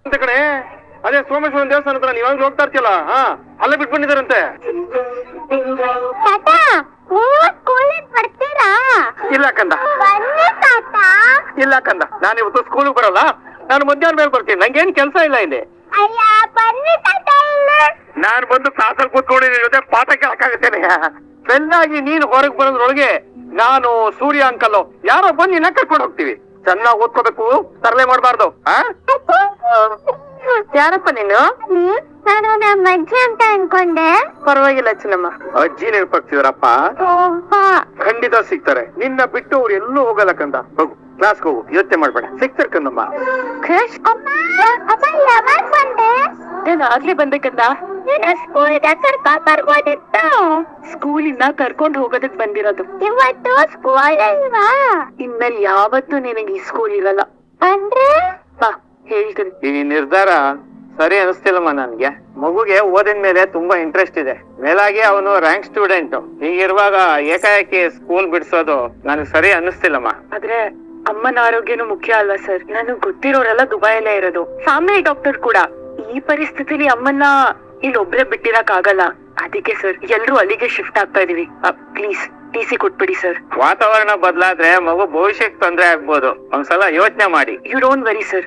ಅಂತ ಕಡೆ ಅದೇ ಸೋಮೇಶ್ವರನ್ ದೇವಸ್ಥಾನ ಹತ್ರ ನೀವಾಗ ಹೋಗ್ತಾ ಇರ್ತಿಯಲ್ಲ ಅಲ್ಲೇ ಬಿಟ್ಟು ಬಂದಿದ್ದಾರಂತೆ. ಇಲ್ಲ ಕಂದ, ಇಲ್ಲ ಕಂದ, ನಾನು ಇವತ್ತು ಸ್ಕೂಲ್ಗೆ ಬರಲ್ಲ. ನಾನು ಮಧ್ಯಾಹ್ನ ಮೇಲೆ ಬರ್ತೀನಿ, ನಂಗೇನ್ ಕೆಲಸ ಇಲ್ಲ ಇಲ್ಲಿ. ನಾನು ಬಂದು ಕ್ಲಾಸಲ್ಲಿ ಕೂತ್ಕೊಂಡು ನಿನ್ ಜೊತೆ ಪಾಠ ಕೇಳಕ್ಕಾಗತ್ತೇನೆ? ಚೆನ್ನಾಗಿ ನೀನು ಹೊರಗೆ ಬರೋದ್ರೊಳಗೆ ನಾನು ಸೂರ್ಯ ಅಂಕಲ್ ಯಾರೋ ಬಂದು ನಿನ್ನ ಕರ್ಕೊಂಡು ಹೋಗ್ತೀವಿ. ಚೆನ್ನಾಗಿ ಓದ್ಕೋಬೇಕು, ತರಲೆ ಮಾಡಬಾರ್ದು. ಯಾರಪ್ಪ ನೀನು? ನಾನು ನಮ್ಮ ಅಜ್ಜಿ ಅಂತ ಅನ್ಕೊಂಡೆ. ಪರವಾಗಿಲ್ಲ ಚಿನ್ನಮ್ಮ, ಅಜ್ಜಿ ನೆನಪಾಗ್ತಿದಾರಪ್ಪ. ಖಂಡಿತ ಸಿಗ್ತಾರೆ. ನಿನ್ನ ಬಿಟ್ಟು ಅವ್ರು ಎಲ್ಲೂ ಹೋಗಲ್ಲ ಕಂದ. ಹೋಗು, ಕ್ಲಾಸ್ಗೆ ಹೋಗು, ಯೋಚನೆ ಮಾಡ್ಬೇಡ, ಸಿಗ್ತಾರೆ ಕಂದಮ್ಮ. ನಾನು ಆಗ್ಲೇ ಬಂದೆ ಕಂದ. ಸ್ಕೂಲಿಂದ ಕರ್ಕೊಂಡು ಹೋಗೋದಕ್ ಬಂದಿರೋದು. ಇವತ್ತು ಸ್ಕೂಲ್ ಅಲ್ವಾ? ಇನ್ಮೇಲೆ ಯಾವತ್ತು ನಿನಗೆ ಈ ಸ್ಕೂಲ್ ಇರಲ್ಲ. ಅಂದ್ರೆ ಬಾ ಹೇಳ್ತೀನಿ. ಈ ನಿರ್ಧಾರ ಸರಿ ಅನಿಸ್ತಿಲ್ಲಮ್ಮ ನನ್ಗೆ. ಮಗುಗೆ ಓದಿನ ಮೇಲೆ ತುಂಬಾ ಇಂಟ್ರೆಸ್ಟ್ ಇದೆ. ಮೇಲಾಗಿ ಅವನು ರ್ಯಾಂಕ್ ಸ್ಟೂಡೆಂಟ್. ಹೀಗಿರುವಾಗ ಏಕಾಏಕಿ ಸ್ಕೂಲ್ ಬಿಡ್ಸೋದು ನನಗೆ ಸರಿ ಅನ್ನಿಸ್ತಿಲ್ಲಮ್ಮ. ಆದ್ರೆ ಅಮ್ಮನ ಆರೋಗ್ಯನೂ ಮುಖ್ಯ ಅಲ್ವಾ ಸರ್? ನನಗ್ ಗೊತ್ತಿರೋರೆಲ್ಲ ದುಬೈಯಲ್ಲೇ ಇರೋದು, ಫ್ಯಾಮಿಲಿ ಡಾಕ್ಟರ್ ಕೂಡ. ಈ ಪರಿಸ್ಥಿತಿಲಿ ಅಮ್ಮನ್ನ ಇಲ್ಲಿ ಒಬ್ರೆ ಬಿಟ್ಟಿರಕ್ ಆಗಲ್ಲ. ಅದಕ್ಕೆ ಸರ್ ಎಲ್ರು ಅಲ್ಲಿಗೆ ಶಿಫ್ಟ್ ಆಗ್ತಾ ಇದೀವಿ. ಪ್ಲೀಸ್ TC ಕೊಟ್ಬಿಡಿ ಸರ್. ವಾತಾವರಣ ಬದಲಾದ್ರೆ ಮಗು ಭವಿಷ್ಯಕ್ಕೆ ತೊಂದ್ರೆ ಆಗ್ಬೋದು, ಒಂದ್ಸಲ ಯೋಚನೆ ಮಾಡಿ. You don't worry sir,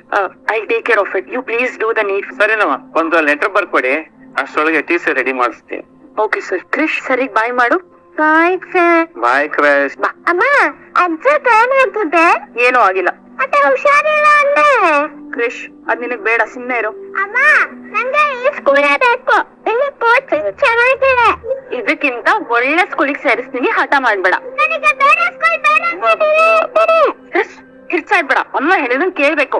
I take care of it. You please do the need. ಸರಿನಮ್ಮ, ಒಂದು ಲೆಟರ್ ಬರ್ಕೊಡಿ, ಅಷ್ಟೊಳಗೆ TC ರೆಡಿ ಮಾಡಿಸ್ತೀನಿ. Okay sir. ಕ್ರಿಶ್ ಸರಿಗ್ ಬಾಯ್ ಮಾಡು. Bye sir. ಬಾಯ್ ಕ್ರಿಶ್. ಅಮ್ಮ ಅಜ್ಜ ಏನೂ ಆಗಿಲ್ಲ. ಹುಷಾರಿಲ್ಲ ಅಂದೆ. ಕ್ರಿಶ್ ಅದ್ ನಿನಗ್ ಬೇಡ, ಸುಮ್ನೆ ಇರು. ಅಮ್ಮ ನಂಗೆ ಈ ಸ್ಕೂಲೇ ಬೇಕು, ಇಲ್ಲಿ ಕೋಚ್ ಚೆನ್ನಾಗಿದೆ. ಇದಕ್ಕಿಂತ ಒಳ್ಳೆ ಸ್ಕೂಲಿಗೆ ಸೇರಿಸ್ತೀನಿ, ಹಠ ಮಾಡ್ಬೇಡ. ನನಗೆ ಬೇರೆ ಸ್ಕೂಲ್ ಬೇರೆ. ಕಿರ್ಚಾಡ್ಬೇಡ, ಅಮ್ಮ ಹೇಳಿದನ್ ಕೇಳ್ಬೇಕು.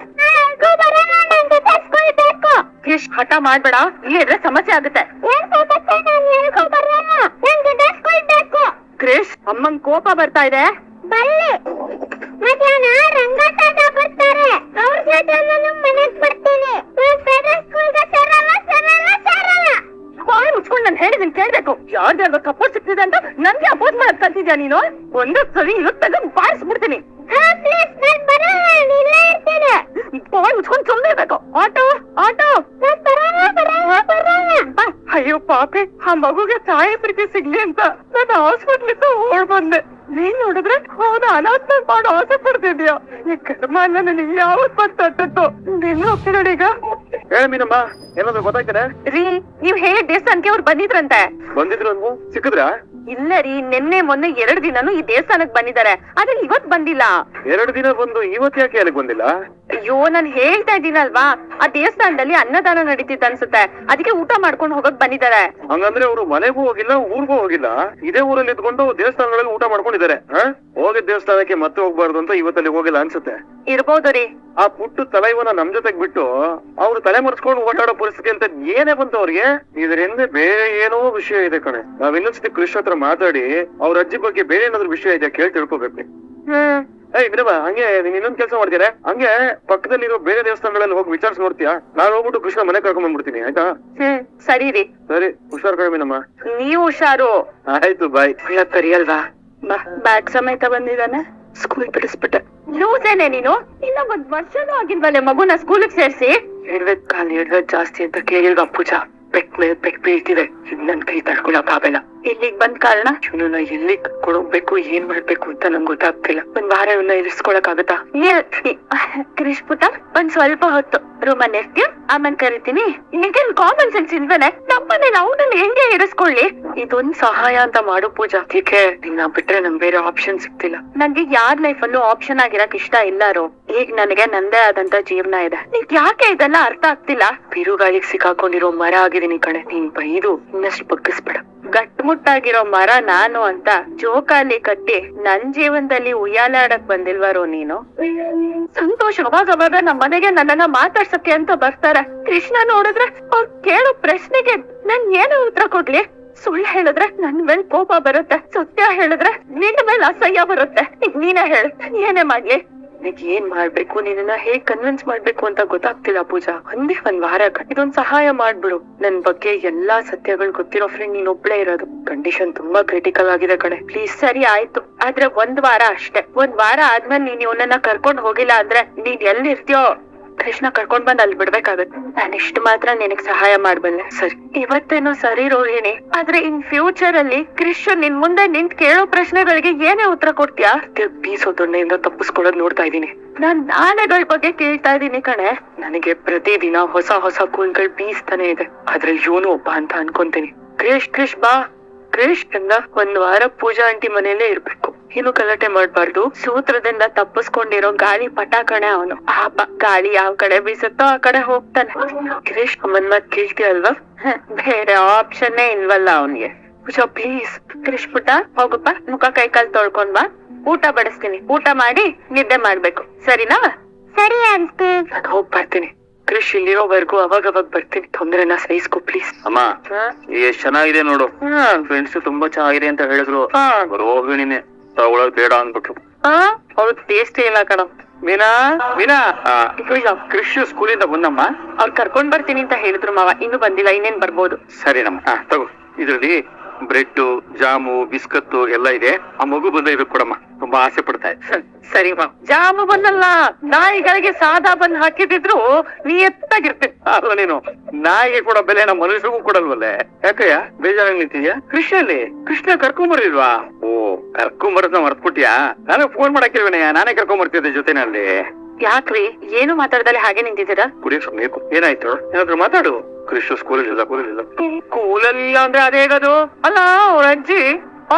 ಕ್ರಿಶ್ ಹಠ ಮಾಡ್ಬೇಡ, ಇಲ್ಲಿ ಇದ್ರೆ ಸಮಸ್ಯೆ ಆಗುತ್ತೆ. ಕ್ರಿಶ್ ಅಮ್ಮಂಗ್ ಕೋಪ ಬರ್ತಾ ಇದೆ. ಬಲ್ಲಿ ಮಧ್ಯಾಹ್ನ ರಂಗತಾಟ ಬರ್ತಾರೆ, ಅವ್ರ ಜೊತೆ ನಾನು ಮನೆಗ್ ಬರ್ತೀನಿ. ಬಾಯ್ ಮುಚ್ಕೊಂಡು ನಾನು ಹೇಳಿದನ್ ಕೇಳ್ಬೇಕು. ಯಾರ್ದಾರ್ಗ ಕಪ್ಪೋಸ್ ಸಿಗ್ತಿದೆ ಅಂತ ನನ್ಗೆ ಅಪೋಸ್ ಮಾಡಕ್ ಕಲ್ತಿದ್ಯಾ ನೀನು? ಒಂದು ಸರಿ ಇವತ್ತು ಬಾರಿಸ್ಬಿಡ್ತೀನಿ. ಬಾಯ್ ಮುಚ್ಕೊಂಡು ಸುಮ್ಮನೆ ಇರ್ಬೇಕು. Auto auto. ಅಯ್ಯೋ ಪಾಪಿ, ಆ ಮಗುಗೆ ತಾಯಿ ಪ್ರೀತಿ ಸಿಗ್ಲಿ ಅಂತ ನಾನು ಹಾಸ್ಪಿಟ್ಲಿಂದ ಓಡ್ ಬಂದೆ. ನೀನ್ ನೋಡಿದ್ರೆ ಅವನ ಅನಾಥ್ಮೆಂಟ್ ಮಾಡೋ ಆಸೆ ಪಡ್ತಿದ್ಯಾ? ಈ ಕರ್ಮ ನನಗೆ ಯಾವತ್ ಬಂತದ್ದು. ನೀನ್ ಹೋಗ್ತೀನಿ ನೋಡಿ ಈಗ. ಹೇಳ ಮೀನಮ್ಮ, ಏನಾದ್ರು ಗೊತ್ತಾಯ್ತಾನೆ? ರೀ, ನೀವ್ ಹೇಳಿ ದೇವಸ್ಥಾನಕ್ಕೆ ಅವ್ರು ಬಂದಿದ್ರಂತೆ. ಬಂದಿದ್ರು ಅನ್ವು, ಸಿಕ್ಕಿದ್ರ? ಇಲ್ಲ ರೀ, ನಿನ್ನೆ ಮೊನ್ನೆ 2 ದಿನಾನು ಈ ದೇವಸ್ಥಾನಕ್ ಬಂದಿದ್ದಾರೆ, ಆದ್ರೆ ಇವತ್ ಬಂದಿಲ್ಲ. 2 ದಿನ ಬಂದು ಇವತ್ತು ಯಾಕೆ ಅಲ್ಲಿಗೆ ಬಂದಿಲ್ಲ? ಅಯ್ಯೋ, ನಾನ್ ಹೇಳ್ತಾ ಇದ್ದೀನಲ್ವಾ, ಆ ದೇವಸ್ಥಾನದಲ್ಲಿ ಅನ್ನದಾನ ನಡೀತಿತ್ತು ಅನ್ಸುತ್ತೆ, ಅದಕ್ಕೆ ಊಟ ಮಾಡ್ಕೊಂಡು ಹೋಗಕ್ ಬಂದಿದ್ದಾರೆ. ಹಂಗಂದ್ರೆ ಅವರು ಮನೆಗೂ ಹೋಗಿಲ್ಲ, ಊರ್ಗೂ ಹೋಗಿಲ್ಲ, ಇದೇ ಊರಲ್ಲಿ ಇದ್ಕೊಂಡು ದೇವಸ್ಥಾನಗಳಲ್ಲಿ ಊಟ ಮಾಡ್ಕೊಂಡಿದ್ದಾರೆ. ಹೋಗಿದ್ ದೇವಸ್ಥಾನಕ್ಕೆ ಮತ್ತೆ ಹೋಗ್ಬಾರ್ದು ಅಂತ ಇವತ್ತಲ್ಲಿ ಹೋಗಿಲ್ಲ ಅನ್ಸುತ್ತೆ. ಇರ್ಬೋದು ರೀ. ಆ ಪುಟ್ಟು ತಲೆ ಇವನ ನಮ್ ಜೊತೆಗ್ ಬಿಟ್ಟು ಅವ್ರು ತಲೆ ಮರ್ಸ್ಕೊಂಡು ಓಡಾಡೋ ಪರಿಸ್ಥಿತಿ ಅಂತ ಏನೇ ಬಂತು ಅವ್ರಿಗೆ. ಇದರಿಂದ ಬೇರೆ ಏನೋ ವಿಷಯ ಇದೆ ಕಣೆ. ನಾವ್ ಇನ್ನೊಂದ್ಸತಿ ಕೃಷಿ ಹತ್ರ ಮಾತಾಡಿ ಅವ್ರ ಅಜ್ಜಿ ಬಗ್ಗೆ ಬೇರೆ ಏನಾದ್ರು ವಿಷಯ ಇದೆ ಕೇಳಿ ತಿಳ್ಕೊಬೇಕು. ವಿನಮ್ಮ, ಹಂಗೆ ನೀನ್ ಇನ್ನೊಂದ್ ಕೆಲಸ ಮಾಡ್ತೀರಾ, ಹಂಗೆ ಪಕ್ಕದಲ್ಲಿರೋ ಬೇರೆ ದೇವಸ್ಥಾನಗಳಲ್ಲಿ ಹೋಗಿ ವಿಚಾರಿಸಿ ನೋಡ್ತೀಯಾ? ನಾನು ಹೋಗ್ಬಿಟ್ಟು ಕೃಷ್ಣ ಮನೆ ಕರ್ಕೊಂಡ್ ಬಂದ್ಬಿಡ್ತೀನಿ, ಆಯ್ತಾ? ಸರಿ ರೀ. ಸರಿ, ಹುಷಾರ್ ಕಡಿಮೆನಮ್ಮ. ನೀವು ಹುಷಾರು. ಆಯ್ತು, ಬಾಯ್. ಕರಿಯಲ್ವಾ? ಬ್ಯಾಗ್ ಸಮೇತ ಬಂದಿದ್ದಾನೆ, ಸ್ಕೂಲ್ ಬಿಡಿಸ್ಬಿಟ್ಟೆ. ಲೂಸೇನೆ ನೀನು? ಇನ್ನ 1 ವರ್ಷನೂ ಆಗಿಲ್ವಲ್ಲೇ ಮಗುನ ಸ್ಕೂಲಿಗೆ ಸೇರ್ಸಿ? ಹೇಳ್ಬೇಕ್ ಕಾಲ್ ಹಿಡ್ದದ್ ಜಾಸ್ತಿ ಅಂತ ಕೇಳಿಲ್ವಾ ಪೂಜಾ? ಪೆಕ್ ಮೇಲೆ ಪೆಕ್ ಬೀಳ್ತಿದೆ, ನನ್ ಕೈ ತಡ್ಕೊಳಕ್ ಆಗಲ್ಲ. ಇಲ್ಲಿಗ್ ಬಂದ್ ಕಾರಣ ಇವನನ್ನ ಎಲ್ಲಿ ಕೊಡೋಗ್ಬೇಕು, ಏನ್ ಮಾಡ್ಬೇಕು ಅಂತ ನಂಗೆ ಗೊತ್ತಾಗ್ತಿಲ್ಲ. 1 ವಾರ ಇವನ್ನ ಇರಿಸ್ಕೊಳಕ್ ಆಗತ್ತಾ? ಕ್ರಿಶ್ ಪುಟ, ಒಂದ್ ಸ್ವಲ್ಪ ಹೊತ್ತು ರೂಮಲ್ಲಿ ಇರ್ತೀಯ, ಆಮೇಲೆ ಕರಿತೀನಿ. ನಿನಗೇನ್ ಕಾಮನ್ ಸೆನ್ಸ್ ಇಲ್ವೇನೆ? ನಮ್ಮನೇಲಿ ಅವನನ್ನ ಹೆಂಗೆ ಇರಿಸ್ಕೊಳ್ಳಿ? ಇದೊಂದ್ ಸಹಾಯ ಅಂತ ಮಾಡು ಪೂಜಾ. ಏಕೆ ನಿನ್ನ ಬಿಟ್ರೆ ನಂಗೆ ಬೇರೆ ಆಪ್ಷನ್ ಸಿಗ್ತಿಲ್ಲ. ನಂಗೆ ಯಾರ್ ಲೈಫ್ ಅಲ್ಲೂ ಆಪ್ಷನ್ ಆಗಿರಕ್ ಇಷ್ಟ ಇಲ್ಲಾರು. ಈಗ ನನಗೆ ನಂದೇ ಆದಂತ ಜೀವನ ಇದೆ. ನಿಂಗೆ ಯಾಕೆ ಇದೆಲ್ಲ ಅರ್ಥ ಆಗ್ತಿಲ್ಲ? ಬಿರುಗಾಳಿಗೆ ಸಿಕ್ಕಾಕೊಂಡಿರೋ ಮರ ಆಗಿದೀನಿ ಕಣೆ. ನೀನ್ ಬೈದು ಇನ್ನಷ್ಟು ಬಗ್ಗಿಸ್ಬೇಡ. ಗಟ್ಮುಟ್ಟಾಗಿರೋ ಮರ ನಾನು ಅಂತ ಜೋಕಾಲಿ ಕಟ್ಟಿ ನನ್ ಜೀವನದಲ್ಲಿ ಉಯ್ಯಾಲಾಡಕ್ ಬಂದಿಲ್ವಾರೋ ನೀನು? ಸಂತೋಷ ಅವಾಗ ನಮ್ಮ ಮನೆಗೆ ನನ್ನನ್ನ ಮಾತಾಡ್ಸಕ್ಕೆ ಅಂತ ಬರ್ತಾರೆ. ಕೃಷ್ಣ ನೋಡಿದ್ರೆ ಅವ್ರು ಕೇಳೋ ಪ್ರಶ್ನೆಗೆ ನಾನ್ ಏನು ಉತ್ತರ ಕೊಡ್ಲಿ? ಸುಳ್ಳು ಹೇಳಿದ್ರೆ ನನ್ ಮೇಲೆ ಕೋಪ ಬರುತ್ತೆ, ಸತ್ಯ ಹೇಳಿದ್ರೆ ನಿನ್ನ ಮೇಲೆ ಅಸಹ್ಯ ಬರುತ್ತೆ. ನೀನೇ ಹೇಳು, ಏನೇ ಮಾಡ್ಲಿ? ನನಗೆ ಏನ್ ಮಾಡ್ಬೇಕು, ನಿನ್ನ ಹೇಗ್ ಕನ್ವಿನ್ಸ್ ಮಾಡ್ಬೇಕು ಅಂತ ಗೊತ್ತಾಗ್ತಿಲ್ಲ ಪೂಜಾ. ಒಂದೇ 1 ವಾರ ಇದೊಂದ್ ಸಹಾಯ ಮಾಡ್ಬಿಡು. ನನ್ ಬಗ್ಗೆ ಎಲ್ಲಾ ಸತ್ಯಗಳು ಗೊತ್ತಿರೋ ಫ್ರೆಂಡ್ ನೀನ್ ಒಬ್ಳೇ ಇರೋದು. ಕಂಡೀಷನ್ ತುಂಬಾ ಕ್ರಿಟಿಕಲ್ ಆಗಿದೆ ಕಣೆ, ಪ್ಲೀಸ್. ಸರಿ ಆಯ್ತು, ಆದ್ರೆ 1 ವಾರ ಅಷ್ಟೇ. 1 ವಾರ ಆದ್ಮೇಲೆ ನೀನ್ ಇವನನ್ನ ಕರ್ಕೊಂಡ್ ಹೋಗಿಲ್ಲ ಅಂದ್ರೆ ನೀನ್ ಎಲ್ಲಿರ್ತೀಯೋ ಕೃಷ್ಣ ಕರ್ಕೊಂಡ್ ಬಂದ್ ಅಲ್ಲಿ ಬಿಡ್ಬೇಕಾಗತ್ತೆ. ನಾನು ಇಷ್ಟು ಮಾತ್ರ ನಿನಗ್ ಸಹಾಯ ಮಾಡ್ಬಲ್ಲೆ. ಸರಿ, ಇವತ್ತೇನೋ ಸರಿ ರೋಹಿಣಿ, ಆದ್ರೆ ಇನ್ ಫ್ಯೂಚರ್ ಅಲ್ಲಿ ಕೃಷ್ಣ ನಿನ್ ಮುಂದೆ ನಿಂತ್ ಕೇಳೋ ಪ್ರಶ್ನೆಗಳಿಗೆ ಏನೇ ಉತ್ತರ ಕೊಡ್ತೀಯಾ? ಬೀಸೋ ದೊಣ್ಣೆಯಿಂದ ತಪ್ಪಿಸ್ಕೊಳ್ಳೋದ್ ನೋಡ್ತಾ ಇದೀನಿ. ನಾನ್ ನಾಳೆಗಳ ಬಗ್ಗೆ ಕೇಳ್ತಾ ಇದೀನಿ ಕಣೆ. ನನಗೆ ಪ್ರತಿದಿನ ಹೊಸ ಹೊಸ ಕೂಲ್ಗಳು ಬೀಸ್ತಾನೆ ಇದೆ. ಅದ್ರಲ್ಲಿ ಇವನು ಒಬ್ಬ ಅಂತ ಅನ್ಕೊಂತೀನಿ. ಕ್ರಿಶ್ ಬಾ. ಕ್ರಿಶ್ ಅಂದ 1 ವಾರ ಪೂಜಾ ಆಂಟಿ ಮನೇಲೆ ಇರ್ಬೇಕು. ಇನ್ನು ಗಲಾಟೆ ಮಾಡ್ಬಾರ್ದು. ಸೂತ್ರದಿಂದ ತಪ್ಪಿಸ್ಕೊಂಡಿರೋ ಗಾಳಿ ಪಟಾಕಣೆ ಅವನು. ಗಾಳಿ ಯಾವ ಕಡೆ ಬೀಸುತ್ತೋ ಆ ಕಡೆ ಹೋಗ್ತಾನೆ. ಕ್ರಿಶ್ ಅಮ್ಮನ್ ಮಾತ್ ಕೇಳ್ತೀಯ ಅಲ್ವಾ? ಬೇರೆ ಆಪ್ಷನ್ನೇ ಇಲ್ವಲ್ಲ ಅವನ್ಗೆ. ಪೂಜಾ ಪ್ಲೀಸ್. ಕ್ರಿಶ್ ಪುಟ್ಟ ಹೋಗಪ್ಪ, ಮುಖ ಕೈ ಕಾಲ್ ತೊಳ್ಕೊಂಡ್ ಬಾ. ಊಟ ಬಡಿಸ್ತೀನಿ. ಊಟ ಮಾಡಿ ನಿದ್ದೆ ಮಾಡ್ಬೇಕು, ಸರಿನಾ? ಸರಿ ಅಂಕಲ್. ನಾನು ಹೋಗ್ ಬರ್ತೀನಿ. ಕ್ರಿಶ್ ಇಲ್ಲಿರೋವರೆಗೂ ಅವಾಗ ಬರ್ತೀನಿ. ತೊಂದ್ರೆನ ಸಹಿಸ್ಕೊ ಪ್ಲೀಸ್. ಅಮ್ಮ, ಎಷ್ಟ್ ಚೆನ್ನಾಗಿದೆ ನೋಡು. ಫ್ರೆಂಡ್ಸ್ ತುಂಬಾ ಚೆನ್ನಾಗಿದೆ ಅಂತ ಹೇಳಿದ್ರು. ರೋಹಿಣಿನೇ ತಗೊಳೋದ್ ಬೇಡ ಅಂದ್ಬಿಟ್ರು. ಅವ್ರು ಟೇಸ್ಟ್ ಇಲ್ಲ ಕಣ. ಮೀನಾ ಕ್ರಿಶ್ ಸ್ಕೂಲಿಂದ ಬಂದಮ್ಮ. ಅವ್ರು ಕರ್ಕೊಂಡ್ ಬರ್ತೀನಿ ಅಂತ ಹೇಳಿದ್ರು ಮಾವ. ಇನ್ನು ಬಂದಿಲ್ಲ, ಇನ್ನೇನ್ ಬರ್ಬೋದು. ಸರಿನಮ್ಮ, ತಗೋ. ಇದ್ರಲ್ಲಿ ಬ್ರೆಡ್, ಜಾಮು, ಬಿಸ್ಕತ್ತು ಎಲ್ಲ ಇದೆ. ಆ ಮಗು ಬಂದ ಇದಕ್ಕೆ ಕೊಡಮ್ಮ, ತುಂಬಾ ಆಸೆ ಪಡ್ತಾ ಇದೆ. ಸರಿ ಮಾವ. ಜಾಮು ಬಂದಲ್ಲ, ನಾಯಿಗಳಿಗೆ ಸಾದಾ ಬಂದ್ ಹಾಕಿದ್ರು ನೀ ಎತ್ತಾಗಿರ್ತೀನಿ. ಅಲ್ಲ, ನೀನು ನಾಯಿಗೆ ಕೊಡೋ ಬೆಲೆ ನಮ್ಮ ಮನುಷ್ಯರಿಗೂ ಕೊಡಲ್ವಲ್ಲೇ? ಯಾಕಯ್ಯ ಬೇಜಾರಾಗಿ ನಿಂತಿದ್ಯಾ? ಕೃಷ್ಣ ಕರ್ಕೊಂಬರ್ಲಿಲ್ವಾ? ಓ, ಕರ್ಕೊಂಬರದ್ನ ಮರ್ತ್ಬಿಟ್ಯಾ? ನನಗೆ ಫೋನ್ ಮಾಡಕ್ಕಿಲ್ವೇನಯ್ಯ, ನಾನೇ ಕರ್ಕೊಂಬರ್ತಿದ್ದೆ ಜೊತೆನಲ್ಲಿ. ಯಾಕ್ರಿ ಏನು ಮಾತಾಡ್ದಲೆ ಹಾಗೆ ನಿಂತಿದ್ದೀರಾ? ಕುಡಿಯೋ ಸುಮ್ಮನೆ ಏನಾಯ್ತು? ಏನಾದ್ರು ಮಾತಾಡು. ಕೃಷ್ಣ ಸ್ಕೂಲಲ್ಲಿಲ್ಲ. ಸ್ಕೂಲಲ್ಲಿ ಅಂದ್ರೆ ಅದೇಗದು? ಅಲ್ಲ, ಅವ್ರ ಅಜ್ಜಿ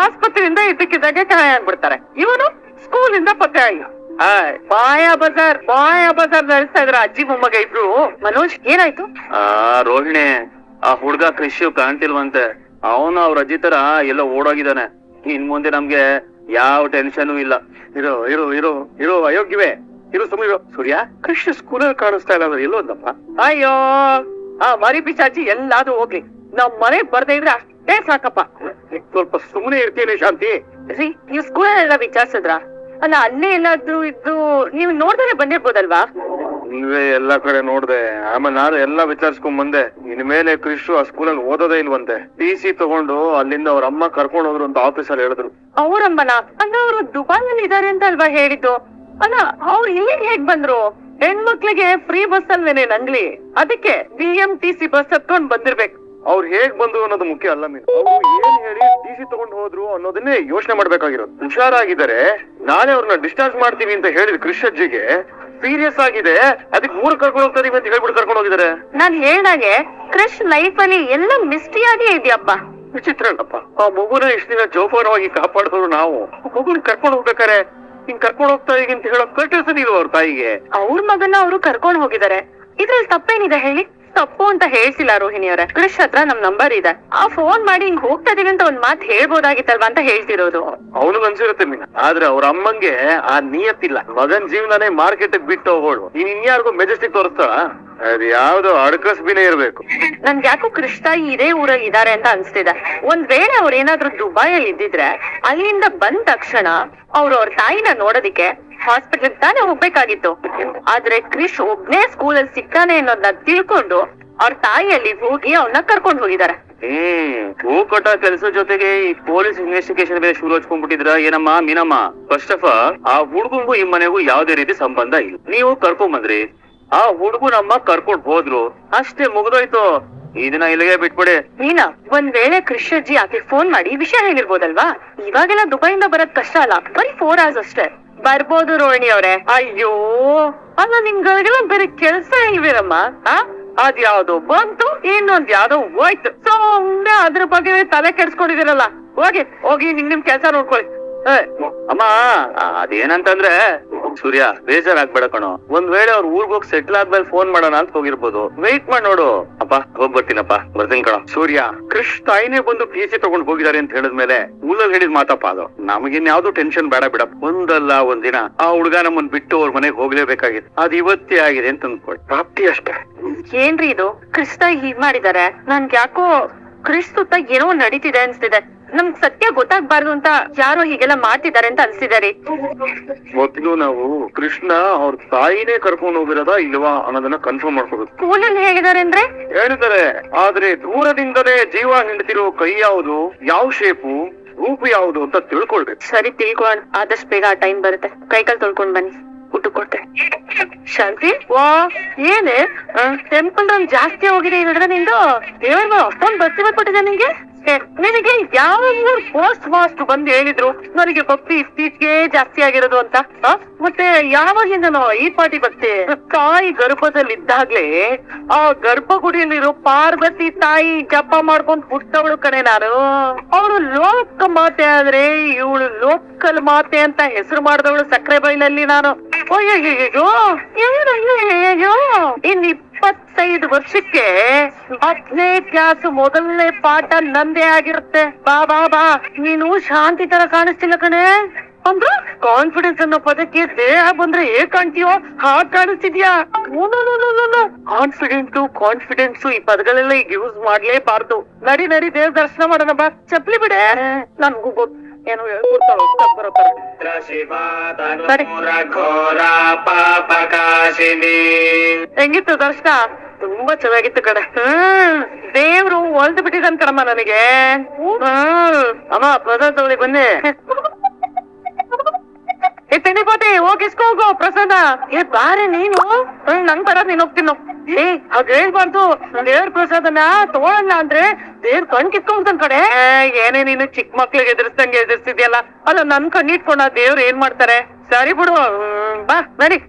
ಆಸ್ಪತ್ರೆಯಿಂದ ಇದ್ದಕ್ಕಿದ್ದಾಗೆ ಕಾಯ ಆಗ್ಬಿಡ್ತಾರೆ. ಇವನು ಸ್ಕೂಲಿಂದ ಪತ್ತೆ ಆಗಿ ಬಾಯ ಬಜಾರ್ ನಡೆಸ್ತಾ ಇದ್ರ ಅಜ್ಜಿ ಮೊಮ್ಮಗ ಇಬ್ರು. ಮನೋಜ್, ಏನಾಯ್ತು? ರೋಹಿಣಿ, ಆ ಹುಡ್ಗ ಕೃಷಿ ಕಾಣ್ತಿಲ್ವಂತೆ. ಅವನು ಅವ್ರ ಅಜ್ಜಿ ತರ ಎಲ್ಲ ಓಡೋಗಿದ್ದಾನೆ. ಇನ್ ಮುಂದೆ ನಮ್ಗೆ ಯಾವ ಟೆನ್ಷನ್ ಇಲ್ಲ. ಇರೋ ಅಯೋಗ್ಯವೇ, ಸುಮ್ಮನೆ ಸೂರ್ಯ. ಕೃಷ್ಣ ಸ್ಕೂಲಲ್ಲಿ ಕಾಣಿಸ್ತಾ ಇಲ್ಲ ಅಂದ್ರೆ ಎಲ್ಲೋದಪ್ಪ? ಅಯ್ಯೋ, ಆ ಮರಿ ಪಿಚಾಚಿ ಎಲ್ಲಾದ್ರೂ ಹೋಗ್ಲಿ, ನಮ್ ಮನೆಗ್ ಬರ್ದೇ ಇದ್ರೆ ಅಷ್ಟೇ ಸಾಕಪ್ಪ. ಸ್ವಲ್ಪ ಸುಮ್ಮನೆ ಇರ್ತೀನಿ ಶಾಂತಿ. ರೀ, ನೀವ್ ಸ್ಕೂಲಲ್ಲೆಲ್ಲ ವಿಚಾರಿಸಿದ್ರ? ಅಲ್ಲ, ಅಲ್ಲೇ ಎಲ್ಲಾದ್ರೂ ಇದ್ದು ನೀವ್ ನೋಡ್ದರೆ ಬಂದಿರ್ಬೋದಲ್ವಾ? ನೀವೇ ಎಲ್ಲಾ ಕಡೆ ನೋಡ್ದೆ, ಆಮೇಲೆ ನಾನು ಎಲ್ಲಾ ವಿಚಾರಿಸ್ಕೊಂಡ್ ಬಂದೆ. ಇನ್ಮೇಲೆ ಕೃಷಿ ಆ ಸ್ಕೂಲಲ್ಲಿ ಓದೋದೇ ಇಲ್ವಂತೆ. TC ತಗೊಂಡು ಅಲ್ಲಿಂದ ಅವ್ರ ಅಮ್ಮ ಕರ್ಕೊಂಡ್ ಹೋದ್ರು ಅಂತ ಆಫೀಸಲ್ಲಿ ಹೇಳಿದ್ರು. ಅವ್ರಮ್ಮನ? ಅಂದ್ರೆ ಅವ್ರು ದುಬೈನಲ್ಲಿ ಇದಾರೆ ಅಂತ ಅಲ್ವಾ ಹೇಳಿದ್ದು? ಅಲ್ಲ, ಅವ್ರು ಇಲ್ಲಿಗೆ ಹೇಗ್ ಬಂದ್ರು? ಹೆಣ್ಮಕ್ಳಿಗೆ ಫ್ರೀ ಬಸ್ ಅಲ್ವೇನೆ ನಂಗ್ಲಿ, ಅದಕ್ಕೆ BMTC ಬಸ್ ಹತ್ಕೊಂಡ್ ಬಂದಿರ್ಬೇಕು. ಅವ್ರು ಹೇಗ್ ಬಂದ್ರು ಅನ್ನೋದು ಮುಖ್ಯ ಅಲ್ಲ ಮೀನು. ಏನ್ ಹೇಳಿ TC ತಗೊಂಡು ಹೋದ್ರು ಅನ್ನೋದನ್ನೇ ಯೋಚನೆ ಮಾಡ್ಬೇಕಾಗಿರೋದು. ಹುಷಾರಾಗಿದ್ದಾರೆ, ನಾನೇ ಅವ್ರನ್ನ ಡಿಸ್ಚಾರ್ಜ್ ಮಾಡ್ತೀವಿ ಅಂತ ಹೇಳಿದ್ ಕೃಷ್ ಅಜ್ಜಿಗೆ ಸೀರಿಯಸ್ ಆಗಿದೆ, ಅದಕ್ಕೆ ಊರ್ ಕರ್ಕೊಂಡು ಹೋಗ್ತಾ ಇದೀವಿ ಅಂತ ಹೇಳ್ಬಿಟ್ಟು ಕರ್ಕೊಂಡು ಹೋಗಿದ್ದಾರೆ. ನಾನ್ ಹೇಳ್ದಾಗೆ ಕೃಷ್ ಲೈಫ್ ಅಲ್ಲಿ ಎಲ್ಲ ಮಿಸ್ಟಿಯಾಗಿ ಇದೆಯಪ್ಪ. ವಿಚಿತ್ರ ಅಲ್ಲಪ್ಪ. ಆ ಮಗುನ ಇಷ್ಟ ದಿನ ಜೋಪಾನವಾಗಿ ಕಾಪಾಡಿದ್ರು ನಾವು. ಮಗುನ ಕರ್ಕೊಂಡು ಹೋಗ್ಬೇಕಾರೆ ಹಿಂಗ್ ಕರ್ಕೊಂಡು ಹೋಗ್ತಾ ಇದೀವಿ ಅಂತ ಹೇಳೋ ಕರ್ಟಸನ್ ಇಲ್ವ ಅವ್ರ ತಾಯಿಗೆ? ಅವ್ರ ಮಗನ ಅವರು ಕರ್ಕೊಂಡು ಹೋಗಿದ್ದಾರೆ. ಇದ್ರಲ್ಲಿ ತಪ್ಪೇನಿದೆ ಹೇಳಿ? ತಪ್ಪು ಅಂತ ಹೇಳ್ಸಿಲ್ಲ ರೋಹಿಣಿ ಅವರೇ. ಕೃಷ್ ಹತ್ರ ನಮ್ ನಂಬರ್ ಇದೆ. ಆ ಫೋನ್ ಮಾಡಿ ಹಿಂಗ್ ಹೋಗ್ತಾ ಇದೀವಿ ಅಂತ ಒಂದ್ ಮಾತು ಹೇಳ್ಬೋದಾಗಿತ್ತಲ್ವಾ ಅಂತ ಹೇಳ್ತಿರೋದು. ಅವನಿಗೆ ಅನ್ಸಿರುತ್ತೆ ಮೀನ, ಆದ್ರೆ ಅವ್ರ ಅಮ್ಮಂಗೆ ಆ ನಿಯತ್ತಿಲ್ಲ. ಮಗನ್ ಜೀವನನೇ ಮಾರ್ಕೆಟ್ ಬಿಟ್ಟು ಹೋಗೋಳು. ಇನ್ಯಾರಿಗೂ ಮೆಜೆಸ್ಟಿಕ್ ತೋರಿಸ್ತಾಳ? ಅದ್ ಯಾವ್ದೋ ಅಡ್ಕಸ್ಬಿನೇ ಇರ್ಬೇಕು. ನನ್ಗೆ ಯಾಕೋ ಕೃಷ್ ತಾಯಿ ಇದೇ ಊರಾಗ ಇದಾರೆ ಅಂತ ಅನ್ಸ್ತಿದೆ. ಒಂದ್ ವೇಳೆ ಅವ್ರ ಏನಾದ್ರು ದುಬೈಯಲ್ಲಿ ಇದ್ದಿದ್ರೆ ಅಲ್ಲಿಂದ ಬಂದ ತಕ್ಷಣ ಅವ್ರ ತಾಯಿನ ನೋಡೋದಿಕ್ಕೆ ಹಾಸ್ಪಿಟಲ್ ತಾನೇ ಹೋಗ್ಬೇಕಾಗಿತ್ತು. ಆದ್ರೆ ಕೃಷ್ ಒಬ್ನೇ ಸ್ಕೂಲಲ್ಲಿ ಸಿಗ್ತಾನೆ ಅನ್ನೋದನ್ನ ತಿಳ್ಕೊಂಡು ಅವ್ರ ತಾಯಿಯಲ್ಲಿ ಹೋಗಿ ಅವನ್ನ ಕರ್ಕೊಂಡು ಹೋಗಿದ್ದಾರೆ. ಹೂಕೊಟ್ಟ ಕೆಲಸ ಜೊತೆಗೆ ಈ ಪೊಲೀಸ್ ಇನ್ವೆಸ್ಟಿಗೇಷನ್ ಬೇರೆ ಶುರು ಹಚ್ಕೊಂಡ್ಬಿಟ್ಟಿದ್ರ ಏನಮ್ಮ ಮೀನಮ್ಮ? ಫಸ್ಟ್ ಆಫ್ ಆಲ್ ಆ ಹುಡುಗಂಗೂ ಈ ಮನೆಗೂ ಯಾವ್ದೇ ರೀತಿ ಸಂಬಂಧ ಇಲ್ಲ. ನೀವು ಕರ್ಕೊಂಡ್ ಬಂದ್ರಿ, ಆ ಹುಡುಗು ನಮ್ಮ ಕರ್ಕೊಂಡ್ ಹೋದ್ರು, ಅಷ್ಟೇ ಮುಗ್ದೋಯ್ತು. ಇದನ್ನ ಇಲ್ಲಿಗೆ ಬಿಟ್ಬಿಡಿ. ನೀನಾ ಒಂದ್ ವೇಳೆ ಕೃಷ್ ಅಜ್ಜಿ ಆಕೆ ಫೋನ್ ಮಾಡಿ ವಿಷಯ ಹೇಳಿರ್ಬೋದಲ್ವಾ? ಇವಾಗೆಲ್ಲ ದುಬೈಯಿಂದ ಬರೋದ್ ಕಷ್ಟ ಅಲ್ಲ, ಬರೀ 4 hours ಅಷ್ಟೇ. ಬರ್ಬೋದು ರೋಹಿಣಿ ಅವ್ರೆ. ಅಯ್ಯೋ, ಅಲ್ಲ ನಿಮ್ಗಳಿಗೆಲ್ಲ ಬೇರೆ ಕೆಲ್ಸ ಇಲ್ವೇನಮ್ಮ? ಅದ್ಯಾವ್ದು ಬಂತು, ಇನ್ನೊಂದ್ ಯಾವ್ದೋ ಹೋಯ್ತು. ಸುಮ್ನೆ ಅದ್ರ ಬಗ್ಗೆ ತಲೆ ಕೆಡ್ಸ್ಕೊಂಡಿದಿರಲ್ಲ. ಹೋಗಿ ನಿಮ್ ಕೆಲ್ಸ ನೋಡ್ಕೊಳ್ಳಿ. ಅಮ್ಮ, ಅದೇನಂತಂದ್ರೆ ಸೂರ್ಯ, ಬೇಜಾರಾಗ್ಬೇಡ ಕಣೋ. ಒಂದ್ ವೇಳೆ ಅವ್ರ ಊರ್ಗ್ ಹೋಗಿ ಸೆಟ್ಲ್ ಆದ್ಮೇಲೆ ಫೋನ್ ಮಾಡೋಣ ಅಂತ ಹೋಗಿರ್ಬೋದು. ವೆಯ್ಟ್ ಮಾಡಿ ನೋಡು. ಅಪ್ಪ, ಹೋಗ್ ಬರ್ತೀನಪ್ಪ, ಬರ್ತೀನಿ ಕಣೋ. ಸೂರ್ಯ, ಕೃಷ್ ತಾಯಿನೇ ಬಂದು TC ತಗೊಂಡ್ ಹೋಗಿದ್ದಾರೆ ಅಂತ ಹೇಳಿದ್ಮೇಲೆ ಊರಲ್ಲಿ ಹೇಳಿದ್ ಮಾತಪ್ಪ ಅದು. ನಮಗಿನ್ಯಾವ್ದು ಟೆನ್ಷನ್ ಬೇಡ ಬಿಡ. ಒಂದಲ್ಲ ಒಂದಿನ ಆ ಹುಡ್ಗ ನಮ್ಮನ್ ಬಿಟ್ಟು ಅವ್ರ ಮನೆಗೆ ಹೋಗ್ಲೇಬೇಕಾಗಿತ್ತು. ಅದ್ ಇವತ್ತೇ ಆಗಿದೆ ಅಂತ ಅಂದ್ಕೊಡಿ. ಪ್ರಾಪ್ತಿ ಅಷ್ಟೇ. ಏನ್ರಿ ಇದು? ಕೃಷ್ ತಾಯಿ ಹೀಗ್ ಮಾಡಿದ್ದಾರೆ. ನನ್ಗೆ ಯಾಕೋ ಕೃಷ್ ಸುತ್ತ ಏನೋ ನಡೀತಿದೆ ಅನ್ಸ್ತಿದೆ. ನಮ್ಗ್ ಸತ್ಯ ಗೊತ್ತಾಗ್ಬಾರ್ದು ಅಂತ ಯಾರೋ ಹೀಗೆಲ್ಲ ಮಾಡ್ತಿದ್ದಾರೆ ಅಂತ ಅನ್ಸ್ತಿದೆ ರೀ. ಮೊದ್ಲು ನಾವು ಕೃಷ್ಣ ಅವ್ರ ತಾಯಿನೇ ಕರ್ಕೊಂಡು ಹೋಗಿರೋದಾ ಇಲ್ವಾ ಅನ್ನೋದನ್ನ ಕನ್ಫರ್ಮ್ ಮಾಡ್ಕೋಬೇಕು. ಸ್ಕೂಲಲ್ಲಿ ಹೇಗಿದ್ದಾರೆ ಅಂದ್ರೆ ಹೇಳಿದ್ದಾರೆ, ಆದ್ರೆ ದೂರದಿಂದಲೇ ಜೀವ ಹಿಂಡ್ತಿರೋ ಕೈ ಯಾವುದು, ಯಾವ ಶೇಪು, ರೂಪು ಯಾವುದು ಅಂತ ತಿಳ್ಕೊಳ್ಬೇಕು. ಸರಿ, ತಿಳ್ಕೊಳ್ಳೋಣ. ಆದಷ್ಟು ಬೇಗ ಆ ಟೈಮ್ ಬರುತ್ತೆ. ಕೈಕಾಲ್ ತೊಳ್ಕೊಂಡ್ ಬನ್ನಿ, ಊಟ ಕೊಡ್ತೆ. ಶಾಂತಿ ವಾ ಏನೇ ಟೆಂಪಲ್ ರನ್ ಜಾಸ್ತಿ ಹೋಗಿದೆ ಈ ನಡುವೆ ನಿಂದು ದೇವ್ರ ಅಷ್ಟೊಂದು ಬಸ್ತಿ ಬಂದ್ಬಿಟ್ಟಿದೆ ನಿಂಗೆ ನಿನಗೆ ಯಾವ ಪೋಸ್ಟ್ ಮಾಸ್ಟ್ ಬಂದು ಹೇಳಿದ್ರು ನನಗೆ ಭಕ್ತಿ ಇತ್ತೀಚೆಗೆ ಜಾಸ್ತಿ ಆಗಿರೋದು ಅಂತ ಮತ್ತೆ ಯಾವಾಗಿಂದನೋ ಈ ಪಾಟಿ ಭಕ್ತಿ ತಾಯಿ ಗರ್ಭದಲ್ಲಿ ಇದ್ದಾಗ್ಲೇ ಆ ಗರ್ಭಗುಡಿಯಲ್ಲಿರೋ ಪಾರ್ವತಿ ತಾಯಿ ಜಪ ಮಾಡ್ಕೊಂಡ್ ಹುಟ್ಟವಳು ಕಣೆ ನಾನು ಅವಳು ಲೋಕ ಮಾತೆ ಆದ್ರೆ ಇವಳು ಲೋಕಲ್ ಮಾತೆ ಅಂತ ಹೆಸರು ಮಾಡಿದವಳು ಸಕ್ಕರೆ ಬೈಲಲ್ಲಿ ನಾನು ಅಯ್ಯೋ ಅಯ್ಯೋ ಇನ್ 25 ವರ್ಷಕ್ಕೆ 10ನೇ ಕ್ಲಾಸ್ ಮೊದಲನೇ ಪಾಠ ನಂದೇ ಆಗಿರುತ್ತೆ ಬಾ ಬಾ ಬಾ ನೀನು ಶಾಂತಿ ತರ ಕಾಣಿಸ್ತಿಲ್ಲ ಕಣೆ ಅಂದ್ರೆ ಕಾನ್ಫಿಡೆನ್ಸ್ ಅನ್ನೋ ಪದಕ್ಕೆ ದೇಹ ಬಂದ್ರೆ ಹೇಗ್ ಕಾಣ್ತೀಯೋ ಹಾಗ್ ಕಾಣಿಸ್ತಿದ್ಯಾ ಕಾನ್ಫಿಡೆನ್ಸ್ ಈ ಪದಗಳೆಲ್ಲ ಈಗ ಯೂಸ್ ಮಾಡ್ಲೇಬಾರ್ದು ನಡಿ ದೇವ್ರ ದರ್ಶನ ಮಾಡೋಣ ಬಾ ಚಪ್ಲಿ ಬಿಡೆ ನನ್ಗೂ ಗೊತ್ತು ಏನು ಹೆಂಗಿತ್ತು ದರ್ಶನ ತುಂಬಾ ಚೆನ್ನಾಗಿತ್ತು ಕಡೆ ದೇವ್ರು ಹೊಲ್ದು ಬಿಟ್ಟಿದ್ದಾನ ಕಣಮ್ಮ ನನಗೆ ಅಮ್ಮ ಪ್ರಸಾದ ತಗೊಳ್ಳಿ ಬನ್ನಿ ತಿಂಡಿ ಕೋತಿ ಹೋಗಿಸ್ಕೊ ಹೋಗು ಪ್ರಸಾದ ಬಾರೆ ನೀನು ನಂಗ್ ಬರೋದ್ ನೀನ್ ಹೋಗ್ತೀನೋ ಹಾಗೆ ಹೇಳ್ಬಾರ್ದು ದೇವ್ರ ಪ್ರಸಾದನ ತಗೊಳಲ್ಲ ಅಂದ್ರೆ ದೇವ್ರ ಕಣ್ ಕಿತ್ಕೊಂಡ್ ಕಡೆ ಏನೇ ನೀನು ಚಿಕ್ಕ ಮಕ್ಳಿಗೆ ಎದುರಿಸ್ದಂಗೆ ಎದುರಿಸ್ತಿದ್ಯಲ್ಲ ಅಲ್ಲ ನನ್ ಕಣ್ಣಿಟ್ಕೊಂಡ ದೇವ್ರು ಏನ್ ಮಾಡ್ತಾರೆ ಸರಿ ಬಿಡು ಬಾ ನಡಿ